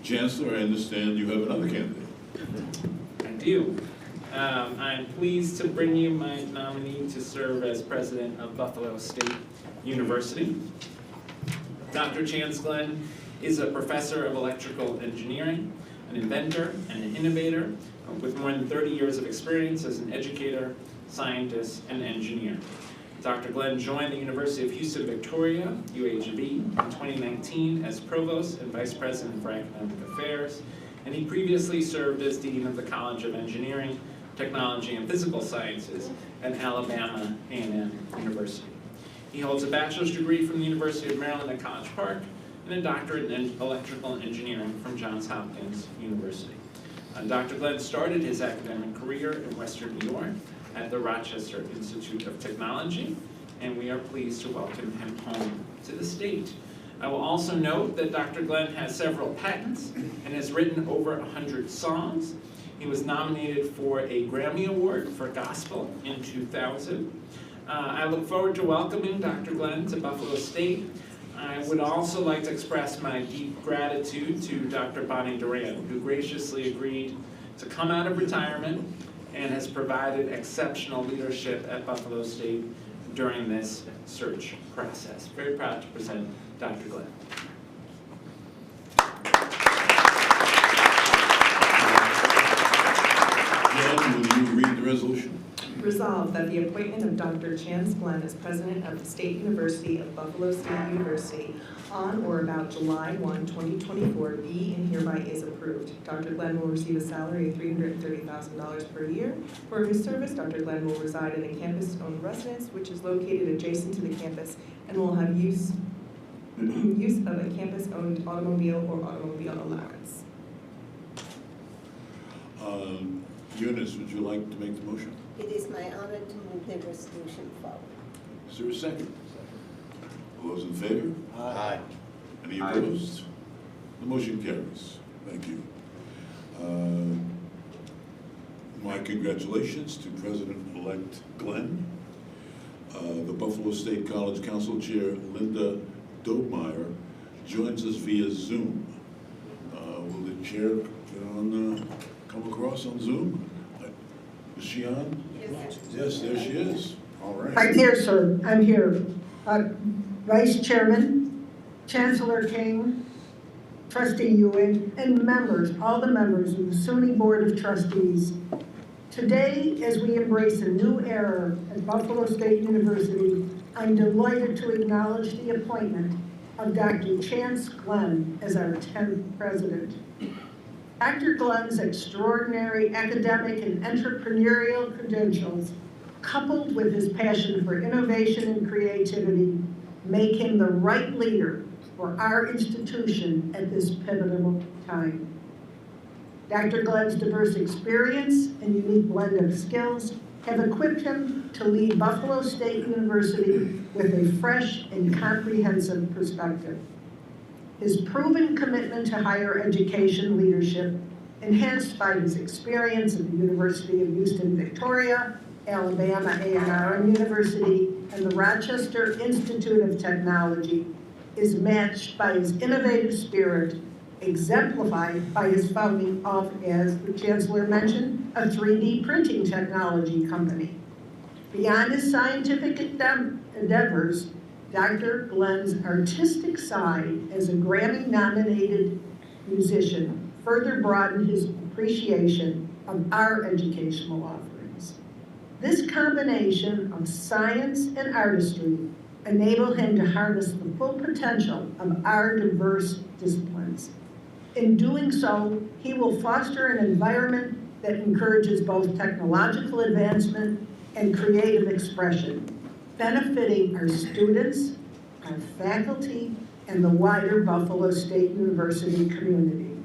Chancellor, I understand you have another candidate. I do. I'm pleased to bring you my nominee to serve as president of Buffalo State University. Dr. Chance Glenn is a professor of electrical engineering, an inventor, and an innovator with more than 30 years of experience as an educator, scientist, and engineer. Dr. Glenn joined the University of Houston Victoria, UHV, in 2019 as provost and vice president for academic affairs, and he previously served as dean of the College of Engineering, Technology, and Physical Sciences at Alabama A&M University. He holds a bachelor's degree from the University of Maryland at College Park and a doctorate in electrical engineering from Johns Hopkins University. Dr. Glenn started his academic career in Western New York at the Rochester Institute of Technology, and we are pleased to welcome him home to the state. I will also note that Dr. Glenn has several patents and has written over 100 songs. He was nominated for a Grammy Award for Gospel in 2000. I look forward to welcoming Dr. Glenn to Buffalo State. I would also like to express my deep gratitude to Dr. Bonnie Duran, who graciously agreed to come out of retirement and has provided exceptional leadership at Buffalo State during this search process. Very proud to present Dr. Glenn. Jen, will you read the resolution? Resolved that the appointment of Dr. Chance Glenn as president of the State University of Buffalo State University on or about July 1, 2024 be and hereby is approved. Dr. Glenn will receive a salary of $330,000 per year. For his service, Dr. Glenn will reside in a campus-owned residence which is located adjacent to the campus and will have use of a campus-owned automobile or automobile allowance. Eunice, would you like to make the motion? It is my honor to move the resolution forward. Is there a second? All those in favor? Aye. Any opposed? The motion carries. Thank you. My congratulations to President-elect Glenn. The Buffalo State College Council Chair Linda Dobmeyer joins us via Zoom. Will the chair come across on Zoom? Is she on? Yes, there she is. All right. I'm here, sir. I'm here. Vice Chairman, Chancellor King, Trustee Ewing, and members, all the members of the SUNY Board of Trustees. Today, as we embrace a new era at Buffalo State University, I'm delighted to acknowledge the appointment of Dr. Chance Glenn as our 10th president. Dr. Glenn's extraordinary academic and entrepreneurial credentials, coupled with his passion for innovation and creativity, make him the right leader for our institution at this pivotal time. Dr. Glenn's diverse experience and unique blend of skills have equipped him to lead Buffalo State University with a fresh and comprehensive perspective. His proven commitment to higher education leadership, enhanced by his experience at the University of Houston Victoria, Alabama A&M University, and the Rochester Institute of Technology, is matched by his innovative spirit, exemplified by his founding of, as the Chancellor mentioned, a 3D printing technology company. Beyond his scientific endeavors, Dr. Glenn's artistic side as a Grammy-nominated musician further broadened his appreciation of our educational offerings. This combination of science and artistry enabled him to harness the full potential of our diverse disciplines. In doing so, he will foster an environment that encourages both technological advancement and creative expression, benefiting our students, our faculty, and the wider Buffalo State University community.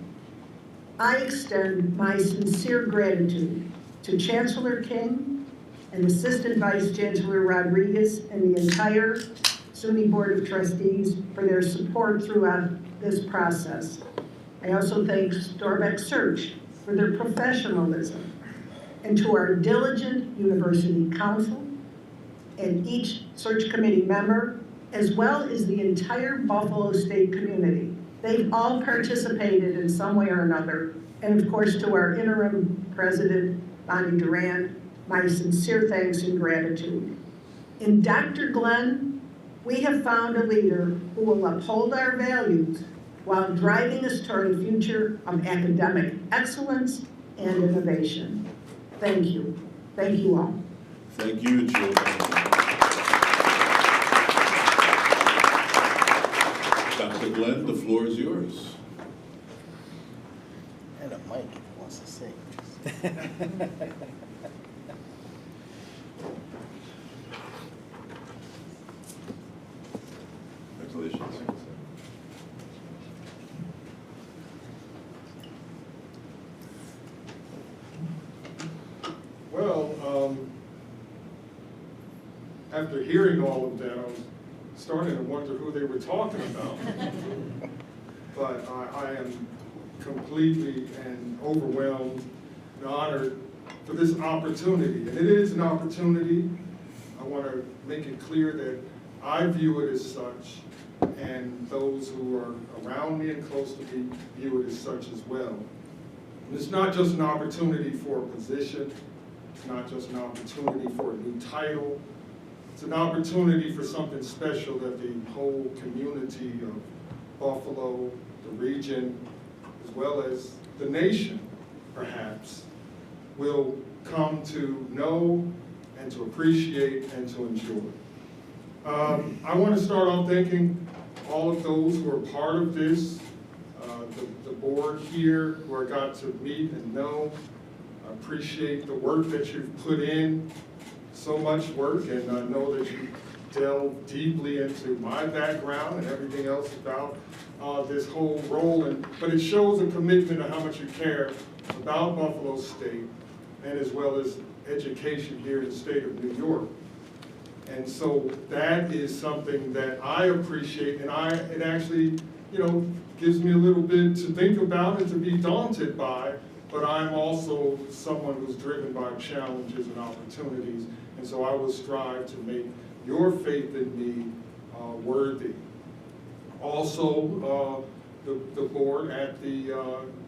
I extend my sincere gratitude to Chancellor King and Assistant Vice Chancellor Rodriguez and the entire SUNY Board of Trustees for their support throughout this process. I also thank Storbeck Search for their professionalism, and to our diligent University Council and each search committee member, as well as the entire Buffalo State community They've all participated in some way or another. And of course, to our interim president, Bonnie Durand, my sincere thanks and gratitude. In Dr. Glenn, we have found a leader who will uphold our values while driving us toward a future of academic excellence and innovation. Thank you. Thank you all. Thank you, Jill. Dr. Glenn, the floor is yours. And a mic if he wants to sing. Congratulations. Well, after hearing all of that, I was starting to wonder who they were talking about. But I am completely and overwhelmed and honored for this opportunity. And it is an opportunity. I want to make it clear that I view it as such, and those who are around me and close to me view it as such as well. And it's not just an opportunity for a position. It's not just an opportunity for a new title. It's an opportunity for something special that the whole community of Buffalo, the region, as well as the nation, perhaps, will come to know and to appreciate and to enjoy. I want to start off thanking all of those who are part of this, the board here who I got to meet and know. I appreciate the work that you've put in, so much work, and I know that you delve deeply into my background and everything else about this whole role, but it shows a commitment to how much you care about Buffalo State and as well as education here in the state of New York. And so that is something that I appreciate, and it actually, gives me a little bit to think about and to be daunted by, but I'm also someone who's driven by challenges and opportunities, and so I will strive to make your faith in me worthy. Also, the board at the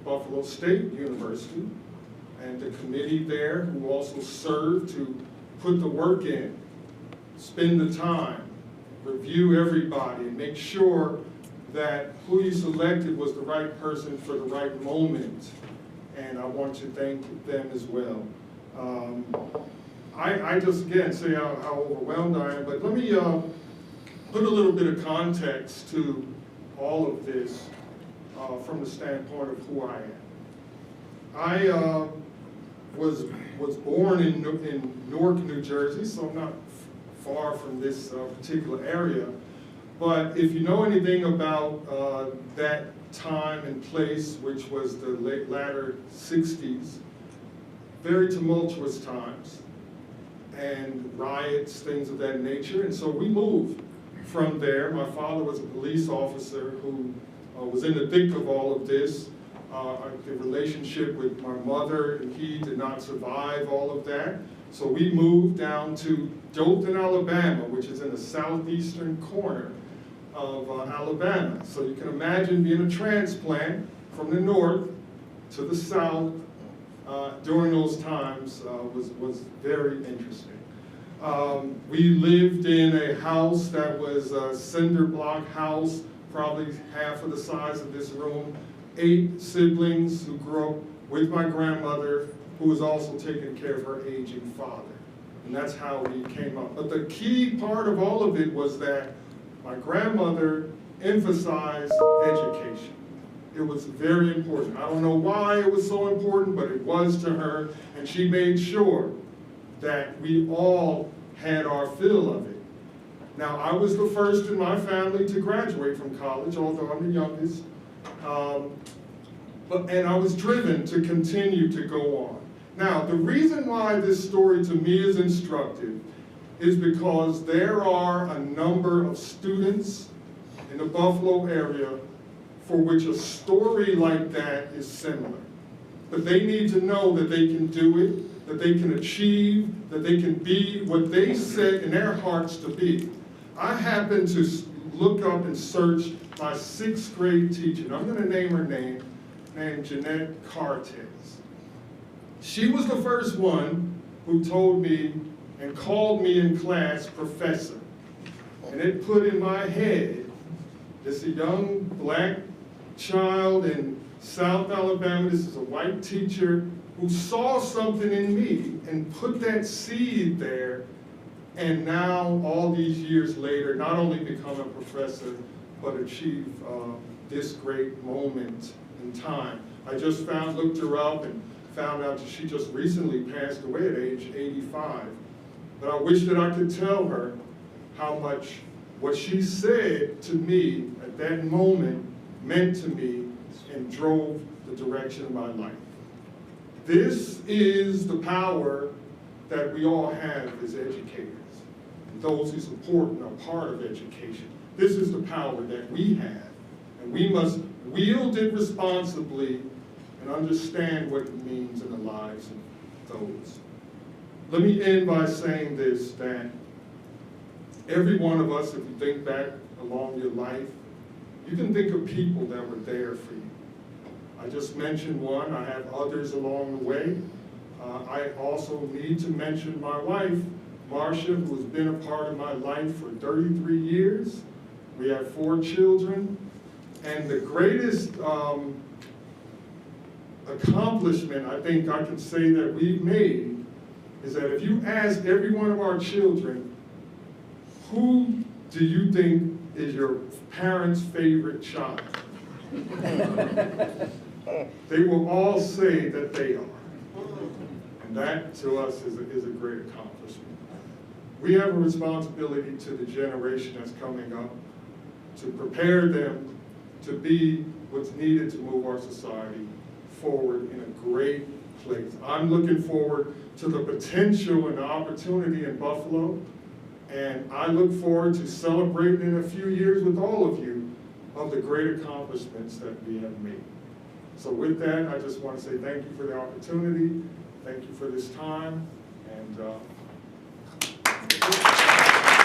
Buffalo State University and the committee there who also serve to put the work in, spend the time, review everybody, and make sure that who you selected was the right person for the right moment. And I want to thank them as well. I just, again, say how overwhelmed I am, but let me put a little bit of context to all of this from the standpoint of who I am. I was born in Newark, New Jersey, so I'm not far from this particular area. But if you know anything about that time and place, which was the latter 60s, very tumultuous times, and riots, things of that nature. And so we moved from there. My father was a police officer who was in the thick of all of this. The relationship with my mother and he did not survive all of that. So we moved down to Dothan, Alabama, which is in the southeastern corner of Alabama. So you can imagine being a transplant from the north to the south during those times was very interesting. We lived in a house that was a cinder block house, probably half of the size of this room, 8 siblings who grew up with my grandmother, who was also taking care of her aging father. And that's how we came up. But the key part of all of it was that my grandmother emphasized education. It was very important. I don't know why it was so important, but it was to her, and she made sure that we all had our fill of it. Now, I was the first in my family to graduate from college, although I'm the youngest. And I was driven to continue to go on. Now, the reason why this story to me is instructive is because there are a number of students in the Buffalo area for which a story like that is similar. But they need to know that they can do it, that they can achieve, that they can be what they set in their hearts to be. I happen to look up and search my 6th grade teacher, and I'm gonna name her name, named Jeanette Cartes. She was the first one who told me and called me in class professor. And it put in my head, this a young black child in South Alabama, this is a white teacher who saw something in me and put that seed there, and now all these years later, not only become a professor, but achieve this great moment in time. I just looked her up and found out that she just recently passed away at age 85. But I wish that I could tell her how much what she said to me at that moment meant to me and drove the direction of my life. This is the power that we all have as educators, and those who support and are part of education. This is the power that we have, and we must wield it responsibly and understand what it means in the lives of those. Let me end by saying this, that every one of us, if you think back along your life, you can think of people that were there for you. I just mentioned one, I have others along the way. I also need to mention my wife, Marcia, who has been a part of my life for 33 years. We have 4 children, and the greatest accomplishment I think I can say that we've made is that if you ask every one of our children, who do you think is your parents' favorite child? They will all say that they are. And that to us is a great accomplishment. We have a responsibility to the generation that's coming up to prepare them to be what's needed to move our society forward in a great place. I'm looking forward to the potential and the opportunity in Buffalo, and I look forward to celebrating in a few years with all of you of the great accomplishments that we have made. So with that, I just want to say thank you for the opportunity, thank you for this time, and